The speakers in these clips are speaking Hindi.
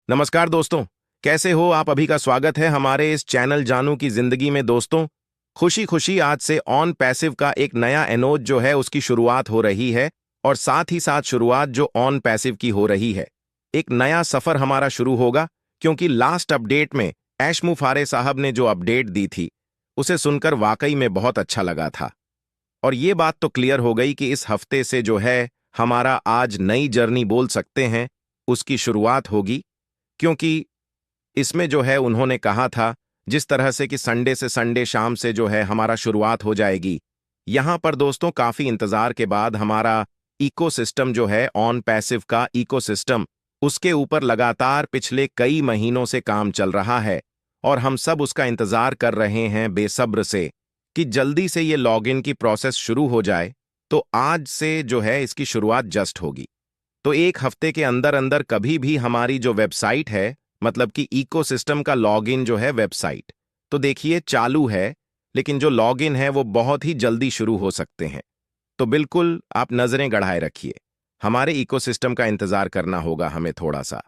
नमस्कार दोस्तों। कैसे हो आप? अभी का स्वागत है हमारे इस चैनल जानू की जिंदगी में। दोस्तों, खुशी खुशी आज से ऑन पैसिव का एक नया एनोज जो है उसकी शुरुआत हो रही है, और साथ ही साथ शुरुआत जो ऑन पैसिव की हो रही है, एक नया सफर हमारा शुरू होगा। क्योंकि लास्ट अपडेट में ऐश मुफारे साहब ने जो अपडेट दी थी उसे सुनकर वाकई में बहुत अच्छा लगा था। और ये बात तो क्लियर हो गई कि इस हफ्ते से जो है हमारा आज नई जर्नी बोल सकते हैं उसकी शुरुआत होगी। क्योंकि इसमें जो है उन्होंने कहा था जिस तरह से कि संडे से संडे शाम से जो है हमारा शुरुआत हो जाएगी। यहां पर दोस्तों काफी इंतजार के बाद हमारा इकोसिस्टम जो है ऑन पैसिव का इकोसिस्टम, उसके ऊपर लगातार पिछले कई महीनों से काम चल रहा है, और हम सब उसका इंतजार कर रहे हैं बेसब्र से कि जल्दी से ये लॉगिन की प्रोसेस शुरू हो जाए। तो आज से जो है इसकी शुरुआत जस्ट होगी। तो एक हफ्ते के अंदर अंदर कभी भी हमारी जो वेबसाइट है, मतलब कि इकोसिस्टम का लॉगिन जो है वेबसाइट, तो देखिए चालू है, लेकिन जो लॉगिन है वो बहुत ही जल्दी शुरू हो सकते हैं। तो बिल्कुल आप नजरें गड़ाए रखिए। हमारे इकोसिस्टम का इंतजार करना होगा हमें थोड़ा सा।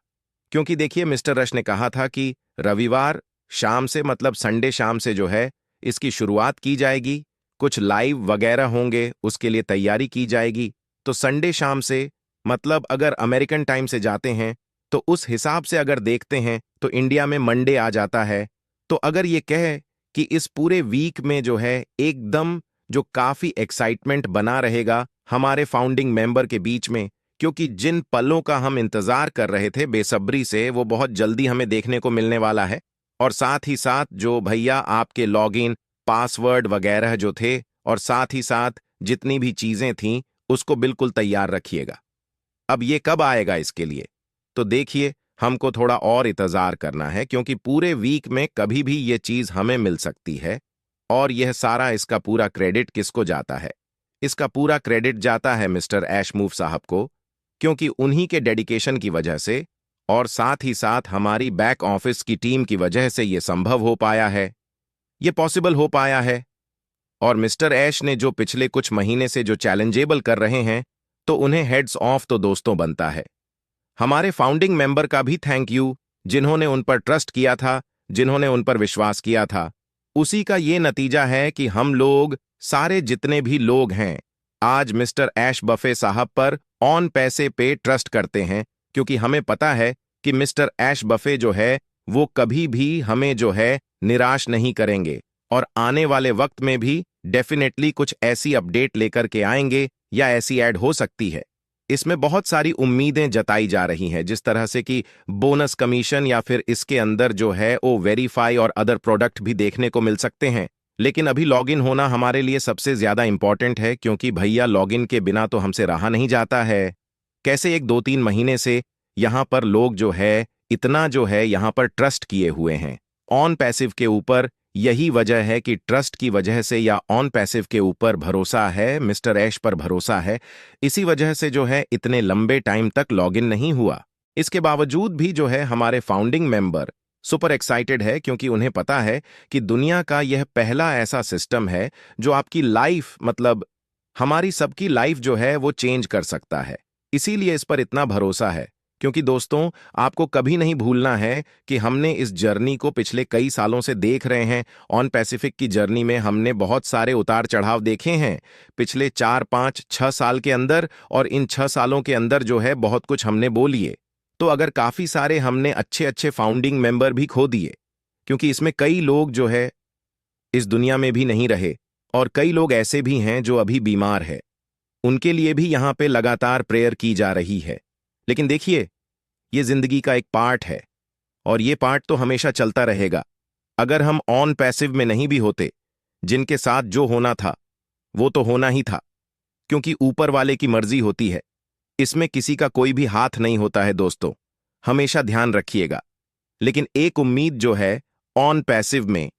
क्योंकि देखिए मिस्टर रश ने कहा था कि रविवार शाम से, मतलब संडे शाम से जो है इसकी शुरुआत की जाएगी। कुछ लाइव वगैरह होंगे, उसके लिए तैयारी की जाएगी। तो संडे शाम से, मतलब अगर अमेरिकन टाइम से जाते हैं तो उस हिसाब से अगर देखते हैं तो इंडिया में मंडे आ जाता है। तो अगर ये कहे कि इस पूरे वीक में जो है एकदम जो काफी एक्साइटमेंट बना रहेगा हमारे फाउंडिंग मेंबर के बीच में, क्योंकि जिन पलों का हम इंतजार कर रहे थे बेसब्री से वो बहुत जल्दी हमें देखने को मिलने वाला है। और साथ ही साथ जो भैया आपके लॉगिन पासवर्ड वगैरह जो थे, और साथ ही साथ जितनी भी चीजें थीं, उसको बिल्कुल तैयार रखिएगा। अब ये कब आएगा इसके लिए? तो देखिए, हमको थोड़ा और इंतजार करना है, क्योंकि पूरे वीक में कभी भी ये चीज हमें मिल सकती है। और यह सारा, इसका पूरा क्रेडिट किसको जाता है? इसका पूरा क्रेडिट जाता है मिस्टर ऐशमूफ साहब को। क्योंकि उन्हीं के डेडिकेशन की वजह से, और साथ ही साथ हमारी बैक ऑफिस की टीम की वजह से ये संभव हो पाया है, ये पॉसिबल हो पाया है। और मिस्टर ऐश ने जो पिछले कुछ महीने से जो चैलेंजेबल कर रहे हैं, तो उन्हें हेड्स ऑफ तो दोस्तों बनता है। हमारे फाउंडिंग मेंबर का भी थैंक यू, जिन्होंने उन पर ट्रस्ट किया था, जिन्होंने उन पर विश्वास किया था। उसी का ये नतीजा है कि हम लोग सारे जितने भी लोग हैं आज मिस्टर ऐश बफे साहब पर ऑन पैसे पे ट्रस्ट करते हैं। क्योंकि हमें पता है कि मिस्टर ऐश बफे जो है वो कभी भी हमें जो है निराश नहीं करेंगे, और आने वाले वक्त में भी डेफिनेटली कुछ ऐसी अपडेट लेकर के आएंगे, या ऐसी ऐड हो सकती है। इसमें बहुत सारी उम्मीदें जताई जा रही हैं, जिस तरह से कि बोनस कमीशन, या फिर इसके अंदर जो है वो वेरीफाई और अदर प्रोडक्ट भी देखने को मिल सकते हैं। लेकिन अभी लॉगिन होना हमारे लिए सबसे ज्यादा इंपॉर्टेंट है, क्योंकि भैया लॉगिन के बिना तो हमसे रहा नहीं जाता है। कैसे एक 2-3 महीने से यहां पर लोग जो है इतना जो है यहां पर ट्रस्ट किए हुए हैं ऑन पैसिव के ऊपर। यही वजह है कि ट्रस्ट की वजह से, या ऑन पैसिव के ऊपर भरोसा है, मिस्टर ऐश पर भरोसा है, इसी वजह से जो है इतने लंबे टाइम तक लॉगिन नहीं हुआ। इसके बावजूद भी जो है हमारे फाउंडिंग मेंबर सुपर एक्साइटेड है, क्योंकि उन्हें पता है कि दुनिया का यह पहला ऐसा सिस्टम है जो आपकी लाइफ, मतलब हमारी सबकी लाइफ जो है वो चेंज कर सकता है। इसीलिए इस पर इतना भरोसा है। क्योंकि दोस्तों, आपको कभी नहीं भूलना है कि हमने इस जर्नी को पिछले कई सालों से देख रहे हैं। ऑन पैसिफिक की जर्नी में हमने बहुत सारे उतार चढ़ाव देखे हैं पिछले 4-5-6 साल के अंदर, और इन 6 सालों के अंदर जो है बहुत कुछ हमने बोलिए। तो अगर काफी सारे हमने अच्छे अच्छे फाउंडिंग मेंबर भी खो दिए, क्योंकि इसमें कई लोग जो है इस दुनिया में भी नहीं रहे, और कई लोग ऐसे भी हैं जो अभी बीमार है, उनके लिए भी यहां पे लगातार प्रेयर की जा रही है। लेकिन देखिए, ये जिंदगी का एक पार्ट है, और ये पार्ट तो हमेशा चलता रहेगा। अगर हम ऑन पैसिव में नहीं भी होते, जिनके साथ जो होना था वो तो होना ही था, क्योंकि ऊपर वाले की मर्जी होती है। इसमें किसी का कोई भी हाथ नहीं होता है दोस्तों, हमेशा ध्यान रखिएगा। लेकिन एक उम्मीद जो है ऑन पैसिव में,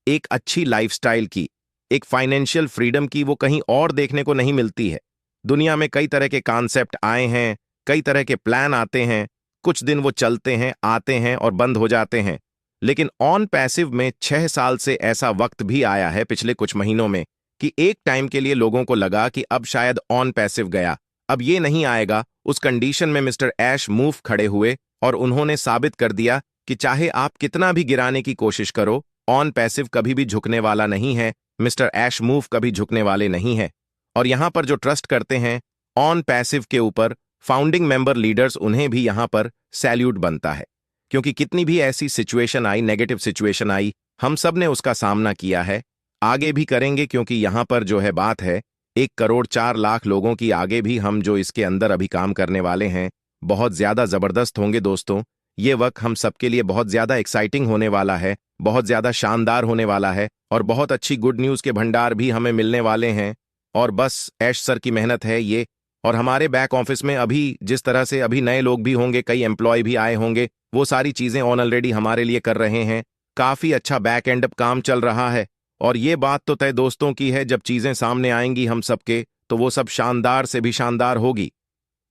एक अच्छी लाइफस्टाइल की, एक फाइनेंशियल फ्रीडम की, वो कहीं और देखने को नहीं मिलती है। दुनिया में कई तरह के कॉन्सेप्ट आए हैं, कई तरह के प्लान आते हैं, कुछ दिन वो चलते हैं, आते हैं और बंद हो जाते हैं। लेकिन ऑन पैसिव में 6 साल से ऐसा वक्त भी आया है पिछले कुछ महीनों में कि एक टाइम के लिए लोगों को लगा कि अब शायद ऑन पैसिव गया, अब ये नहीं आएगा। उस कंडीशन में मिस्टर ऐश मूव खड़े हुए, और उन्होंने साबित कर दिया कि चाहे आप कितना भी गिराने की कोशिश करो, ऑन पैसिव कभी भी झुकने वाला नहीं है। मिस्टर ऐश मूव कभी झुकने वाले नहीं है। और यहां पर जो ट्रस्ट करते हैं ऑन पैसिव के ऊपर फाउंडिंग मेंबर लीडर्स, उन्हें भी यहां पर सैल्यूट बनता है, क्योंकि कितनी भी ऐसी सिचुएशन आई, नेगेटिव सिचुएशन आई, हम सब ने उसका सामना किया है, आगे भी करेंगे, क्योंकि यहां पर जो है बात है 1,04,00,000 लोगों की। आगे भी हम जो इसके अंदर अभी काम करने वाले हैं बहुत ज्यादा जबरदस्त होंगे दोस्तों। ये वक्त हम सबके लिए बहुत ज्यादा एक्साइटिंग होने वाला है, बहुत ज्यादा शानदार होने वाला है, और बहुत अच्छी गुड न्यूज के भंडार भी हमें मिलने वाले हैं। और बस ऐश सर की मेहनत है ये, और हमारे बैक ऑफिस में अभी जिस तरह से अभी नए लोग भी होंगे, कई एम्प्लॉय भी आए होंगे, वो सारी चीजें ऑन ऑलरेडी हमारे लिए कर रहे हैं। काफी अच्छा बैक एंड काम चल रहा है, और ये बात तो तय दोस्तों की है, जब चीजें सामने आएंगी हम सबके, तो वो सब शानदार से भी शानदार होगी।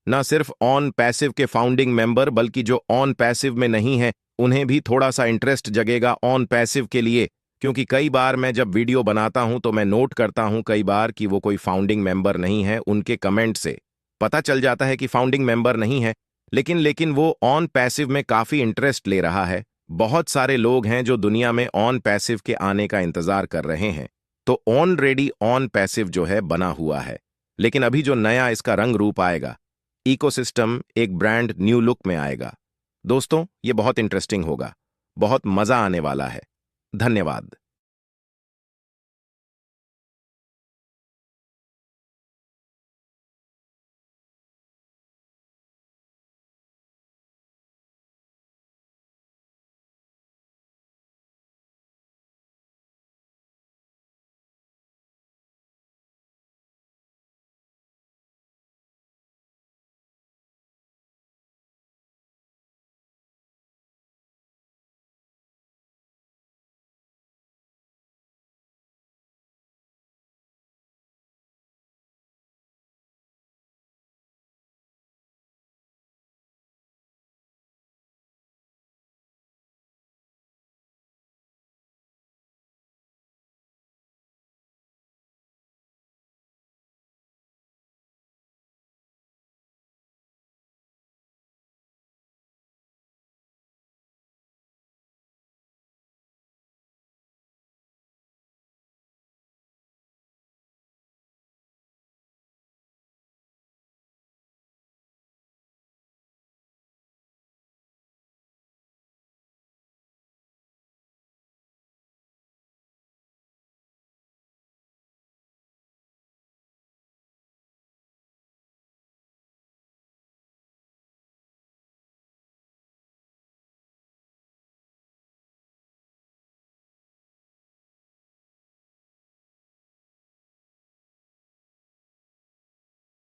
ना सिर्फ ऑन पैसिव के फाउंडिंग मेंबर, बल्कि जो ऑन पैसिव में नहीं है उन्हें भी थोड़ा सा इंटरेस्ट जगेगा ऑन पैसिव के लिए, क्योंकि कई बार मैं जब वीडियो बनाता हूं तो मैं नोट करता हूं कई बार कि वो कोई फाउंडिंग मेंबर नहीं है। उनके कमेंट से पता चल जाता है कि फाउंडिंग मेंबर नहीं है, लेकिन वो ऑन पैसिव में काफी इंटरेस्ट ले रहा है। बहुत सारे लोग हैं जो दुनिया में ऑन पैसिव के आने का इंतजार कर रहे हैं, तो ऑलरेडी ऑन पैसिव जो है बना हुआ है। लेकिन अभी जो नया इसका रंग रूप आएगा, इकोसिस्टम एक ब्रांड न्यू लुक में आएगा दोस्तों, ये बहुत इंटरेस्टिंग होगा, बहुत मजा आने वाला है। धन्यवाद।